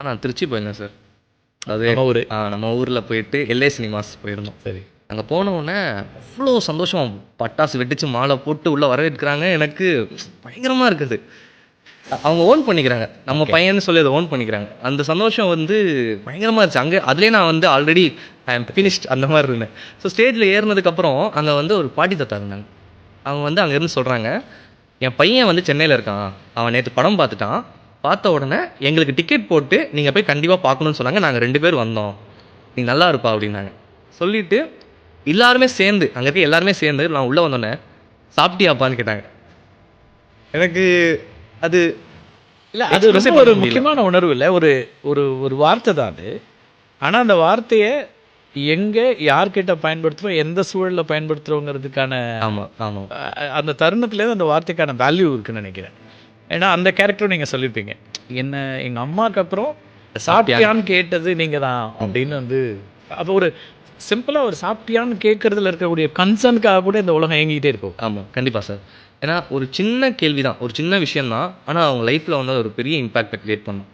நான் திருச்சி போயிருந்தேன் சார். அது நம்ம ஊரு. நம்ம ஊரில் போயிட்டு எல்ஏ சினிமாஸ் போயிருந்தோம். சரி. அங்கே போன உடனே அவ்வளோ சந்தோஷம். பட்டாசு வெடிச்சு மாலை போட்டு உள்ளே வரவேற்கிறாங்க. எனக்கு பயங்கரமாக இருக்குது. அவங்க ஓன் பண்ணிக்கிறாங்க. நம்ம பையன்னு சொல்லி அதை ஓன் பண்ணிக்கிறாங்க. அந்த சந்தோஷம் வந்து பயங்கரமாக இருந்துச்சு. அங்கே அதுலேயே நான் வந்து ஆல்ரெடி ஐ எம் ஃபினிஷ்ட் அந்த மாதிரி இருந்தேன். ஸோ ஸ்டேஜில் ஏறினதுக்கப்புறம் அங்கே வந்து ஒரு பாட்டி தாத்தா இருந்தாங்க. அவங்க வந்து அங்கேருந்து சொல்கிறாங்க, என் பையன் வந்து சென்னையில் இருக்கான், அவன் நேற்று படம் பார்த்துட்டான், பார்த்த உடனே எங்களுக்கு டிக்கெட் போட்டு நீங்கள் போய் கண்டிப்பாக பார்க்கணுன்னு சொன்னாங்க, நாங்கள் 2 பேர் வந்தோம், நீ நல்லா இருப்பா அப்படின்னாங்க. சொல்லிவிட்டு எல்லாருமே சேர்ந்து அங்கே இருக்க எல்லாருமே சேர்ந்து நான் உள்ளே வந்தோடனே சாப்பிட்டியாப்பான்னு கேட்டாங்க. எனக்கு அது இல்லை, அது ரொம்ப ஒரு முக்கியமான உணர்வு இல்லை. ஒரு ஒரு ஒரு வார்த்தை தான் அது. ஆனால் அந்த வார்த்தையை எங்கே யார்கிட்ட பயன்படுத்துகிறோம், எந்த சூழலில் பயன்படுத்துகிறோங்கிறதுக்கான அந்த தருணத்துலேருந்து அந்த வார்த்தைக்கான வேல்யூ இருக்குன்னு நினைக்கிறேன். ஏன்னா அந்த கேரக்டரும் நீங்கள் சொல்லியிருப்பீங்க, என்ன எங்கள் அம்மாவுக்கு அப்புறம் சாப்பிட்டியான்னு கேட்டது நீங்கள் தான் அப்படின்னு வந்து. அப்போ ஒரு சிம்பிளாக ஒரு சாப்பிட்டியான்னு கேட்குறதுல இருக்கக்கூடிய கன்சர்னுக்காக கூட இந்த உலகம் இயங்கிக்கிட்டே இருக்கும். ஆமாம், கண்டிப்பாக சார். ஏன்னா ஒரு சின்ன கேள்வி தான், ஒரு சின்ன விஷயம் தான், ஆனால் அவங்க லைஃப்பில் வந்து ஒரு பெரிய இம்பேக்டை க்ரியேட் பண்ணும்.